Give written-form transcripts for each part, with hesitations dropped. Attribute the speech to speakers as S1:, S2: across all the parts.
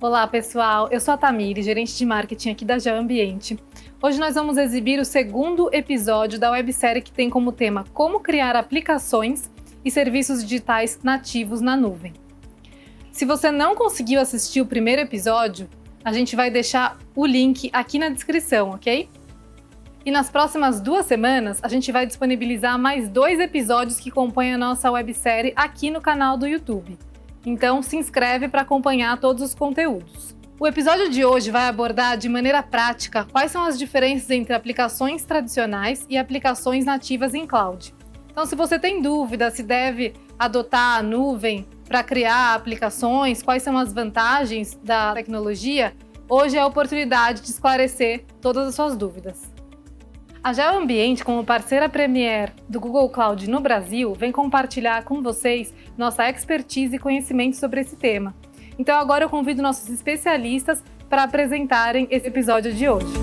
S1: Olá pessoal, eu sou a Tamires, gerente de marketing aqui da Geoambiente. Hoje nós vamos exibir o segundo episódio da websérie que tem como tema Como criar aplicações e serviços digitais nativos na nuvem. Se você não conseguiu assistir o primeiro episódio, a gente vai deixar o link aqui na descrição, ok? E nas próximas 2 semanas, a gente vai disponibilizar mais 2 episódios que compõem a nossa websérie aqui no canal do YouTube. Então, se inscreve para acompanhar todos os conteúdos. O episódio de hoje vai abordar de maneira prática quais são as diferenças entre aplicações tradicionais e aplicações nativas em cloud. Então, se você tem dúvida se deve adotar a nuvem para criar aplicações, quais são as vantagens da tecnologia, hoje é a oportunidade de esclarecer todas as suas dúvidas. A Geoambiente, como parceira premier do Google Cloud no Brasil, vem compartilhar com vocês nossa expertise e conhecimento sobre esse tema. Então agora eu convido nossos especialistas para apresentarem esse episódio de hoje.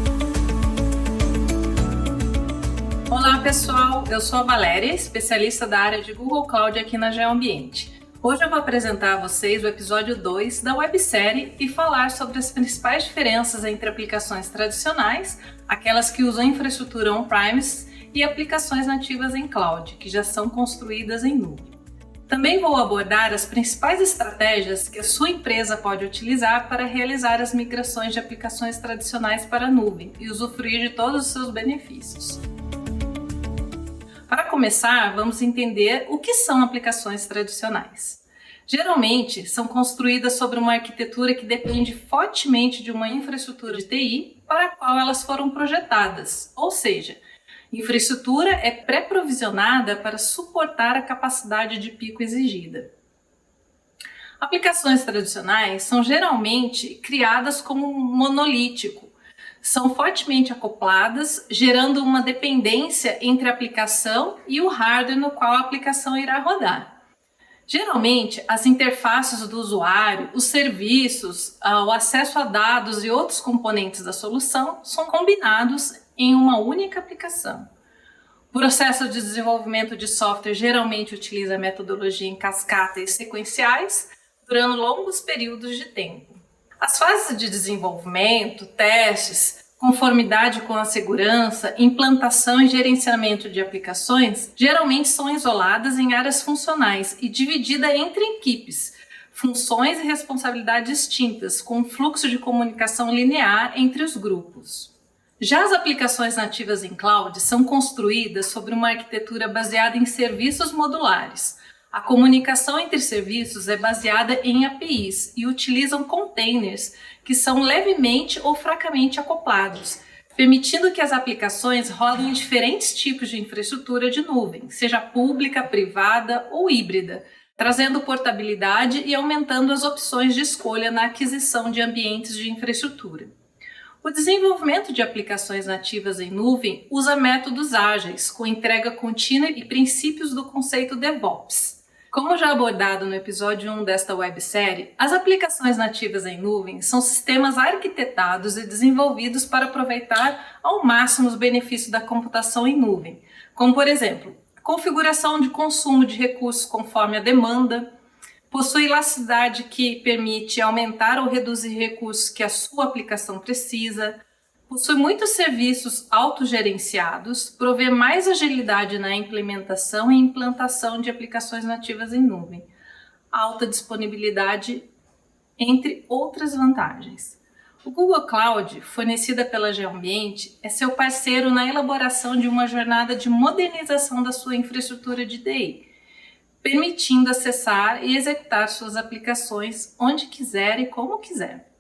S2: Olá pessoal, eu sou a Valéria, especialista da área de Google Cloud aqui na Geoambiente. Hoje eu vou apresentar a vocês o episódio 2 da websérie e falar sobre as principais diferenças entre aplicações tradicionais, aquelas que usam infraestrutura on-premise, e aplicações nativas em cloud, que já são construídas em nuvem. Também vou abordar as principais estratégias que a sua empresa pode utilizar para realizar as migrações de aplicações tradicionais para a nuvem e usufruir de todos os seus benefícios. Para começar, vamos entender o que são aplicações tradicionais. Geralmente, são construídas sobre uma arquitetura que depende fortemente de uma infraestrutura de TI para a qual elas foram projetadas, ou seja, infraestrutura é pré-provisionada para suportar a capacidade de pico exigida. Aplicações tradicionais são geralmente criadas como monolítico, são fortemente acopladas, gerando uma dependência entre a aplicação e o hardware no qual a aplicação irá rodar. Geralmente, as interfaces do usuário, os serviços, o acesso a dados e outros componentes da solução são combinados em uma única aplicação. O processo de desenvolvimento de software geralmente utiliza a metodologia em cascata e sequenciais, durando longos períodos de tempo. As fases de desenvolvimento, testes, conformidade com a segurança, implantação e gerenciamento de aplicações geralmente são isoladas em áreas funcionais e divididas entre equipes, funções e responsabilidades distintas, com um fluxo de comunicação linear entre os grupos. Já as aplicações nativas em cloud são construídas sobre uma arquitetura baseada em serviços modulares. A comunicação entre serviços é baseada em APIs e utilizam containers que são levemente ou fracamente acoplados, permitindo que as aplicações rodem em diferentes tipos de infraestrutura de nuvem, seja pública, privada ou híbrida, trazendo portabilidade e aumentando as opções de escolha na aquisição de ambientes de infraestrutura. O desenvolvimento de aplicações nativas em nuvem usa métodos ágeis, com entrega contínua e princípios do conceito DevOps. Como já abordado no episódio 1 desta websérie, as aplicações nativas em nuvem são sistemas arquitetados e desenvolvidos para aproveitar ao máximo os benefícios da computação em nuvem, como por exemplo, configuração de consumo de recursos conforme a demanda, possui elasticidade que permite aumentar ou reduzir recursos que a sua aplicação precisa, possui muitos serviços autogerenciados, provê mais agilidade na implementação e implantação de aplicações nativas em nuvem, alta disponibilidade, entre outras vantagens. O Google Cloud, fornecida pela Geoambiente, é seu parceiro na elaboração de uma jornada de modernização da sua infraestrutura de TI, permitindo acessar e executar suas aplicações onde quiser e como quiser.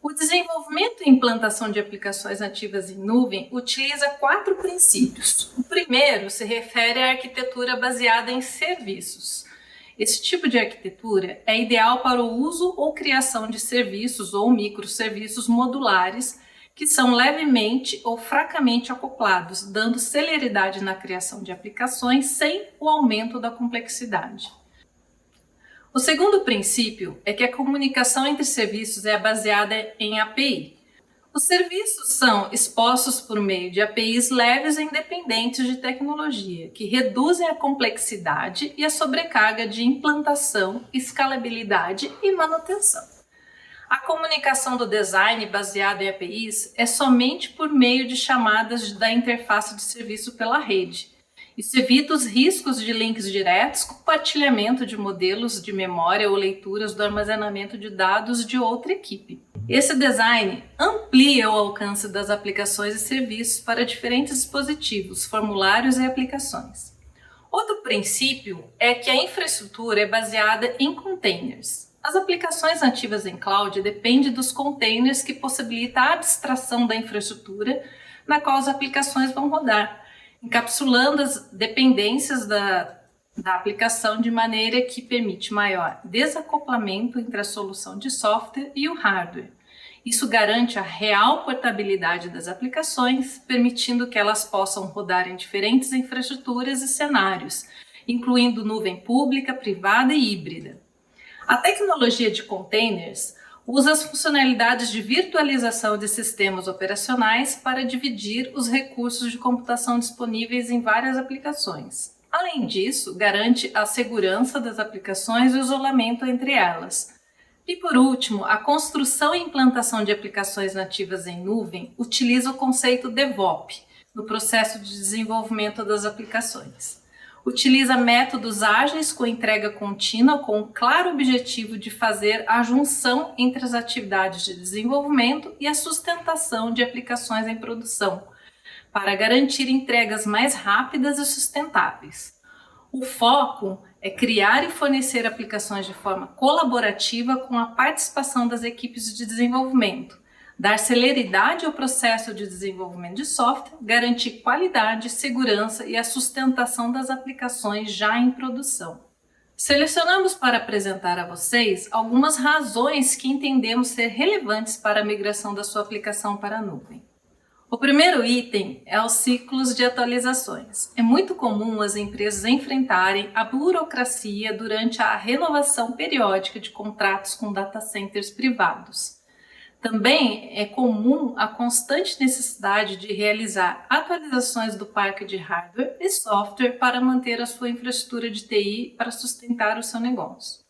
S2: O desenvolvimento e implantação de aplicações nativas em nuvem utiliza 4 princípios. O primeiro se refere à arquitetura baseada em serviços. Esse tipo de arquitetura é ideal para o uso ou criação de serviços ou microserviços modulares que são levemente ou fracamente acoplados, dando celeridade na criação de aplicações sem o aumento da complexidade. O segundo princípio é que a comunicação entre serviços é baseada em API. Os serviços são expostos por meio de APIs leves e independentes de tecnologia, que reduzem a complexidade e a sobrecarga de implantação, escalabilidade e manutenção. A comunicação do design baseada em APIs é somente por meio de chamadas da interface de serviço pela rede. Isso evita os riscos de links diretos, compartilhamento de modelos de memória ou leituras do armazenamento de dados de outra equipe. Esse design amplia o alcance das aplicações e serviços para diferentes dispositivos, formulários e aplicações. Outro princípio é que a infraestrutura é baseada em containers. As aplicações nativas em cloud dependem dos containers que possibilitam a abstração da infraestrutura na qual as aplicações vão rodar, encapsulando as dependências da aplicação de maneira que permite maior desacoplamento entre a solução de software e o hardware. Isso garante a real portabilidade das aplicações, permitindo que elas possam rodar em diferentes infraestruturas e cenários, incluindo nuvem pública, privada e híbrida. A tecnologia de containers usa as funcionalidades de virtualização de sistemas operacionais para dividir os recursos de computação disponíveis em várias aplicações. Além disso, garante a segurança das aplicações e o isolamento entre elas. E por último, a construção e implantação de aplicações nativas em nuvem utiliza o conceito DevOps no processo de desenvolvimento das aplicações. Utiliza métodos ágeis com entrega contínua com o claro objetivo de fazer a junção entre as atividades de desenvolvimento e a sustentação de aplicações em produção, para garantir entregas mais rápidas e sustentáveis. O foco é criar e fornecer aplicações de forma colaborativa com a participação das equipes de desenvolvimento, dar celeridade ao processo de desenvolvimento de software, garantir qualidade, segurança e a sustentação das aplicações já em produção. Selecionamos para apresentar a vocês algumas razões que entendemos ser relevantes para a migração da sua aplicação para a nuvem. O primeiro item é os ciclos de atualizações. É muito comum as empresas enfrentarem a burocracia durante a renovação periódica de contratos com data centers privados. Também é comum a constante necessidade de realizar atualizações do parque de hardware e software para manter a sua infraestrutura de TI para sustentar o seu negócio.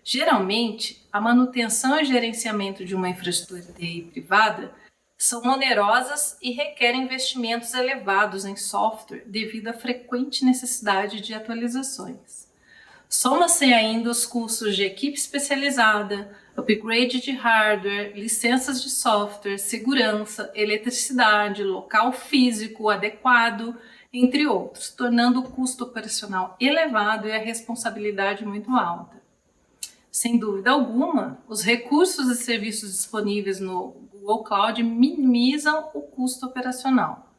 S2: Geralmente, a manutenção e gerenciamento de uma infraestrutura de TI privada são onerosas e requerem investimentos elevados em software devido à frequente necessidade de atualizações. Soma-se ainda os custos de equipe especializada, upgrade de hardware, licenças de software, segurança, eletricidade, local físico adequado, entre outros, tornando o custo operacional elevado e a responsabilidade muito alta. Sem dúvida alguma, os recursos e serviços disponíveis no Google Cloud minimizam o custo operacional.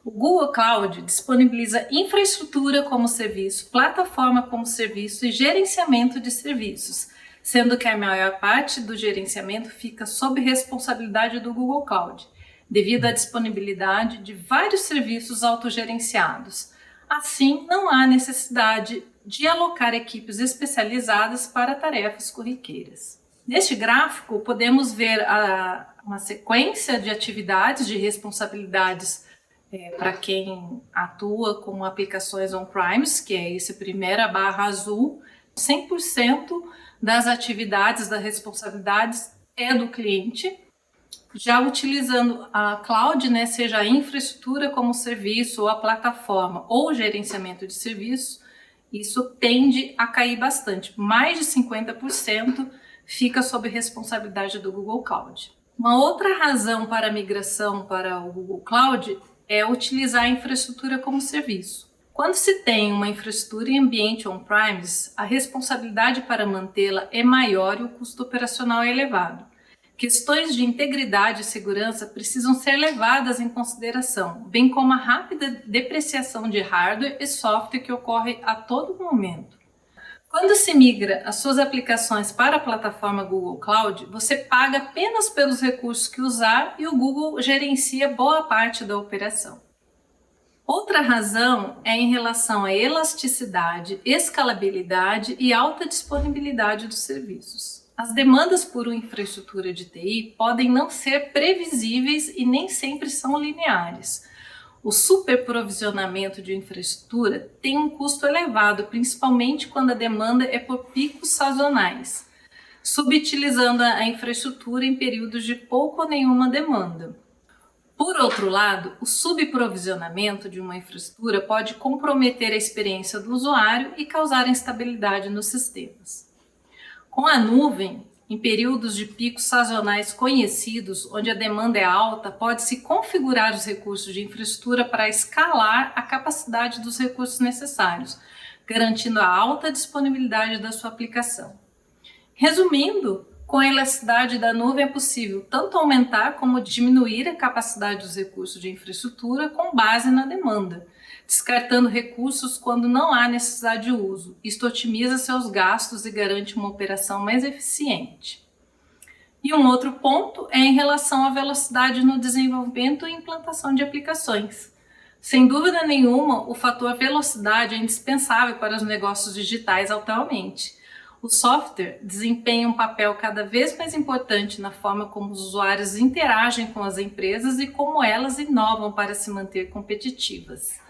S2: O Google Cloud disponibiliza infraestrutura como serviço, plataforma como serviço e gerenciamento de serviços, sendo que a maior parte do gerenciamento fica sob responsabilidade do Google Cloud, devido à disponibilidade de vários serviços autogerenciados. Assim, não há necessidade de alocar equipes especializadas para tarefas corriqueiras. Neste gráfico, podemos ver uma sequência de atividades de responsabilidades para quem atua com aplicações on-premise, que é essa primeira barra azul. 100% das atividades, das responsabilidades é do cliente. Já utilizando a cloud, seja a infraestrutura como serviço, ou a plataforma, ou o gerenciamento de serviço, isso tende a cair bastante. Mais de 50% fica sob responsabilidade do Google Cloud. Uma outra razão para a migração para o Google Cloud é utilizar a infraestrutura como serviço. Quando se tem uma infraestrutura em ambiente on-premise, a responsabilidade para mantê-la é maior e o custo operacional é elevado. Questões de integridade e segurança precisam ser levadas em consideração, bem como a rápida depreciação de hardware e software que ocorre a todo momento. Quando se migra as suas aplicações para a plataforma Google Cloud, você paga apenas pelos recursos que usar e o Google gerencia boa parte da operação. Outra razão é em relação à elasticidade, escalabilidade e alta disponibilidade dos serviços. As demandas por uma infraestrutura de TI podem não ser previsíveis e nem sempre são lineares. O superprovisionamento de infraestrutura tem um custo elevado, principalmente quando a demanda é por picos sazonais, subutilizando a infraestrutura em períodos de pouca ou nenhuma demanda. Por outro lado, o subprovisionamento de uma infraestrutura pode comprometer a experiência do usuário e causar instabilidade nos sistemas. Com a nuvem, em períodos de picos sazonais conhecidos, onde a demanda é alta, pode-se configurar os recursos de infraestrutura para escalar a capacidade dos recursos necessários, garantindo a alta disponibilidade da sua aplicação. Resumindo, com a elasticidade da nuvem é possível tanto aumentar como diminuir a capacidade dos recursos de infraestrutura com base na demanda, descartando recursos quando não há necessidade de uso. Isto otimiza seus gastos e garante uma operação mais eficiente. E um outro ponto é em relação à velocidade no desenvolvimento e implantação de aplicações. Sem dúvida nenhuma, o fator velocidade é indispensável para os negócios digitais atualmente. O software desempenha um papel cada vez mais importante na forma como os usuários interagem com as empresas e como elas inovam para se manter competitivas.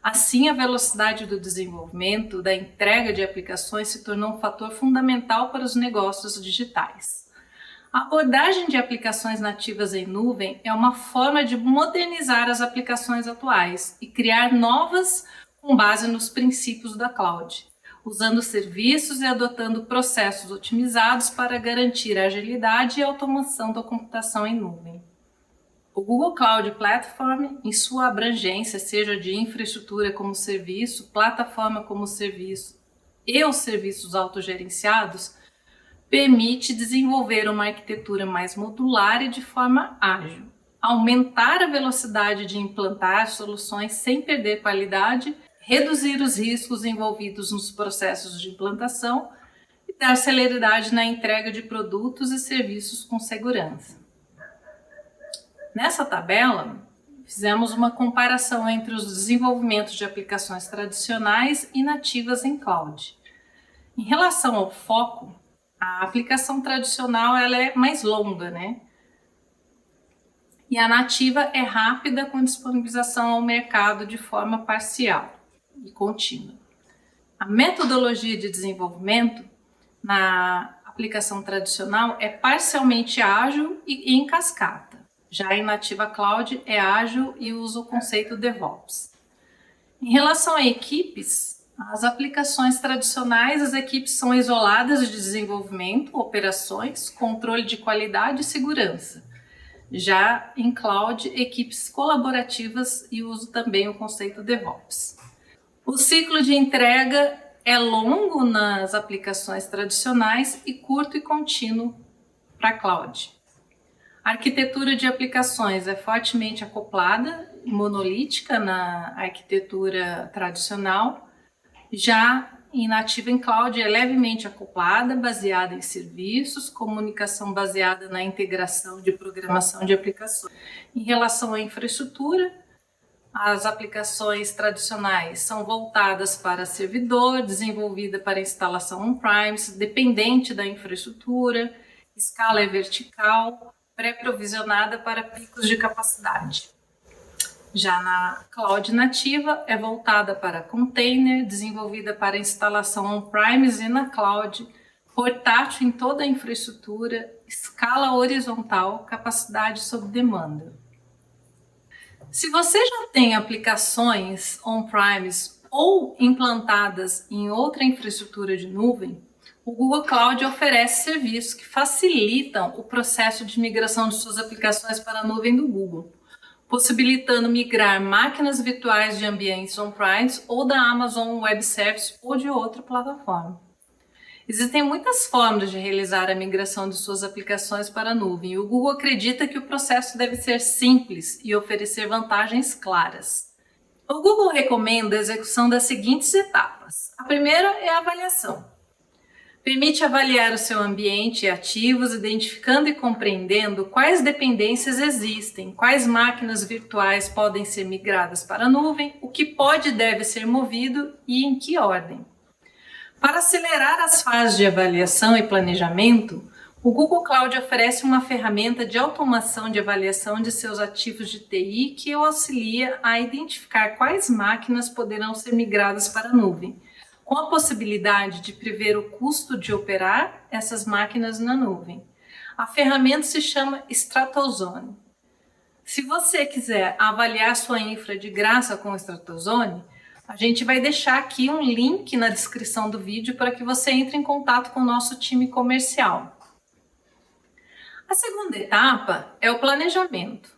S2: Assim, a velocidade do desenvolvimento, da entrega de aplicações se tornou um fator fundamental para os negócios digitais. A abordagem de aplicações nativas em nuvem é uma forma de modernizar as aplicações atuais e criar novas com base nos princípios da cloud, usando serviços e adotando processos otimizados para garantir a agilidade e a automação da computação em nuvem. O Google Cloud Platform, em sua abrangência, seja de infraestrutura como serviço, plataforma como serviço e os serviços autogerenciados, permite desenvolver uma arquitetura mais modular e de forma ágil, aumentar a velocidade de implantar soluções sem perder qualidade, reduzir os riscos envolvidos nos processos de implantação e dar celeridade na entrega de produtos e serviços com segurança. Nessa tabela, fizemos uma comparação entre os desenvolvimentos de aplicações tradicionais e nativas em cloud. Em relação ao foco, a aplicação tradicional ela é mais longa, né? E a nativa é rápida com disponibilização ao mercado de forma parcial e contínua. A metodologia de desenvolvimento na aplicação tradicional é parcialmente ágil e em cascata. Já em nativa cloud é ágil e usa o conceito DevOps. Em relação a equipes, as aplicações tradicionais, as equipes são isoladas de desenvolvimento, operações, controle de qualidade e segurança. Já em cloud, equipes colaborativas e uso também o conceito DevOps. O ciclo de entrega é longo nas aplicações tradicionais e curto e contínuo para cloud. A arquitetura de aplicações é fortemente acoplada e monolítica na arquitetura tradicional. Já em nativa em cloud é levemente acoplada, baseada em serviços, comunicação baseada na integração de programação de aplicações. Em relação à infraestrutura, as aplicações tradicionais são voltadas para servidor, desenvolvida para instalação on-premise, dependente da infraestrutura, escala é vertical, pré-provisionada para picos de capacidade. Já na cloud nativa é voltada para container, desenvolvida para instalação on-premise e na cloud, portátil em toda a infraestrutura, escala horizontal, capacidade sob demanda. Se você já tem aplicações on-premise ou implantadas em outra infraestrutura de nuvem, o Google Cloud oferece serviços que facilitam o processo de migração de suas aplicações para a nuvem do Google, possibilitando migrar máquinas virtuais de ambientes on-premise ou da Amazon Web Services ou de outra plataforma. Existem muitas formas de realizar a migração de suas aplicações para a nuvem e o Google acredita que o processo deve ser simples e oferecer vantagens claras. O Google recomenda a execução das seguintes etapas. A primeira é a avaliação. Permite avaliar o seu ambiente e ativos, identificando e compreendendo quais dependências existem, quais máquinas virtuais podem ser migradas para a nuvem, o que pode e deve ser movido e em que ordem. Para acelerar as fases de avaliação e planejamento, O Google Cloud oferece uma ferramenta de automação de avaliação de seus ativos de TI que o auxilia a identificar quais máquinas poderão ser migradas para a nuvem, com a possibilidade de prever o custo de operar essas máquinas na nuvem. A ferramenta se chama StratoZone. Se você quiser avaliar sua infra de graça com o StratoZone, a gente vai deixar aqui um link na descrição do vídeo para que você entre em contato com o nosso time comercial. A segunda etapa é o planejamento.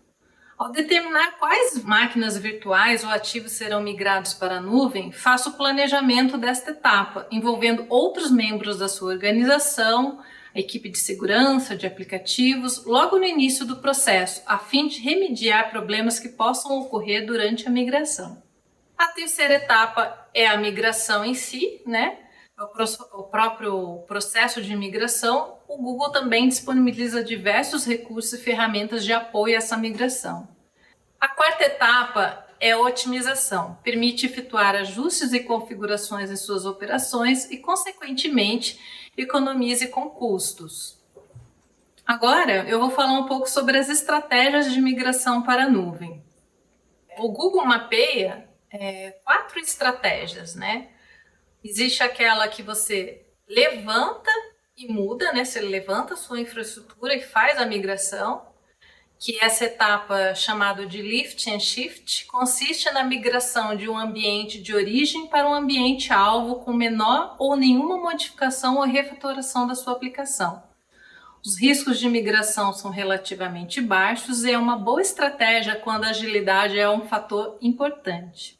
S2: Ao determinar quais máquinas virtuais ou ativos serão migrados para a nuvem, faça o planejamento desta etapa, envolvendo outros membros da sua organização, a equipe de segurança, de aplicativos, logo no início do processo, a fim de remediar problemas que possam ocorrer durante a migração. A terceira etapa é a migração em si, né? O próprio processo de migração. O Google também disponibiliza diversos recursos e ferramentas de apoio a essa migração. A quarta etapa é a otimização. Permite efetuar ajustes e configurações em suas operações e, consequentemente, economize com custos. Agora, eu vou falar um pouco sobre as estratégias de migração para a nuvem. O Google mapeia 4 estratégias, né? Existe aquela que você levanta e muda, né? Você levanta a sua infraestrutura e faz a migração, que essa etapa chamada de Lift and Shift consiste na migração de um ambiente de origem para um ambiente alvo com menor ou nenhuma modificação ou refatoração da sua aplicação. Os riscos de migração são relativamente baixos e é uma boa estratégia quando a agilidade é um fator importante.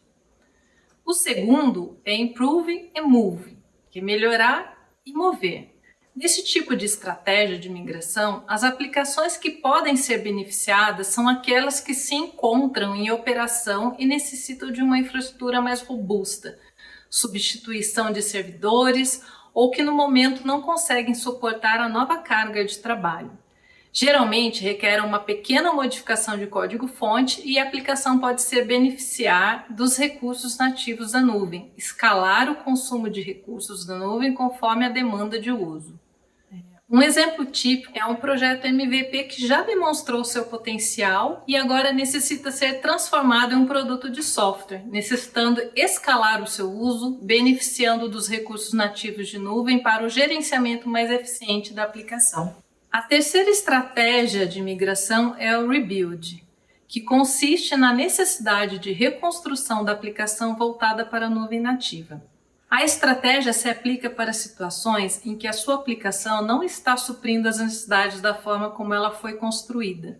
S2: O segundo é Improve and Move, que é melhorar e mover. Nesse tipo de estratégia de migração, as aplicações que podem ser beneficiadas são aquelas que se encontram em operação e necessitam de uma infraestrutura mais robusta, substituição de servidores ou que no momento não conseguem suportar a nova carga de trabalho. Geralmente requer uma pequena modificação de código-fonte e a aplicação pode se beneficiar dos recursos nativos da nuvem, escalar o consumo de recursos da nuvem conforme a demanda de uso. Um exemplo típico é um projeto MVP que já demonstrou seu potencial e agora necessita ser transformado em um produto de software, necessitando escalar o seu uso, beneficiando dos recursos nativos de nuvem para o gerenciamento mais eficiente da aplicação. A terceira estratégia de migração é o Rebuild, que consiste na necessidade de reconstrução da aplicação voltada para a nuvem nativa. A estratégia se aplica para situações em que a sua aplicação não está suprindo as necessidades da forma como ela foi construída,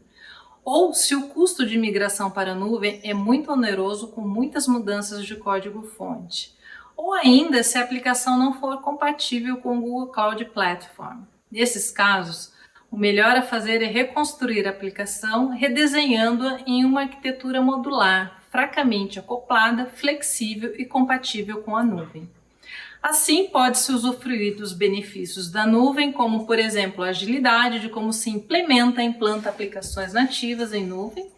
S2: ou se o custo de migração para a nuvem é muito oneroso com muitas mudanças de código-fonte, ou ainda se a aplicação não for compatível com o Google Cloud Platform. Nesses casos, o melhor a fazer é reconstruir a aplicação, redesenhando-a em uma arquitetura modular, fracamente acoplada, flexível e compatível com a nuvem. Assim, pode-se usufruir dos benefícios da nuvem, como, por exemplo, a agilidade de como se implanta e implanta aplicações nativas em nuvem,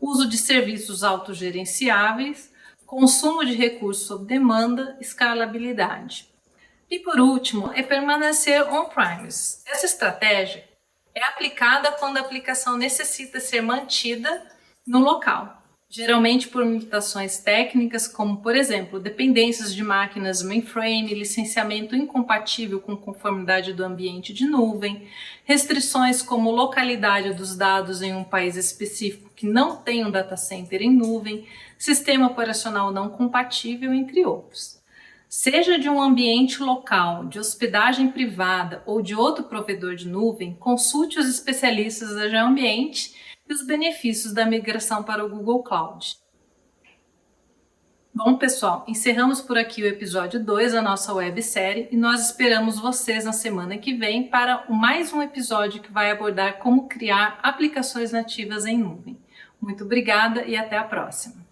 S2: uso de serviços autogerenciáveis, consumo de recursos sob demanda, escalabilidade. E, por último, é permanecer on-premise. Essa estratégia é aplicada quando a aplicação necessita ser mantida no local, geralmente por limitações técnicas, como, por exemplo, dependências de máquinas mainframe, licenciamento incompatível com conformidade do ambiente de nuvem, restrições como localidade dos dados em um país específico que não tem um data center em nuvem, sistema operacional não compatível, entre outros. Seja de um ambiente local, de hospedagem privada ou de outro provedor de nuvem, consulte os especialistas da Geoambiente e os benefícios da migração para o Google Cloud. Bom, pessoal, encerramos por aqui o episódio 2 da nossa websérie e nós esperamos vocês na semana que vem para mais um episódio que vai abordar como criar aplicações nativas em nuvem. Muito obrigada e até a próxima!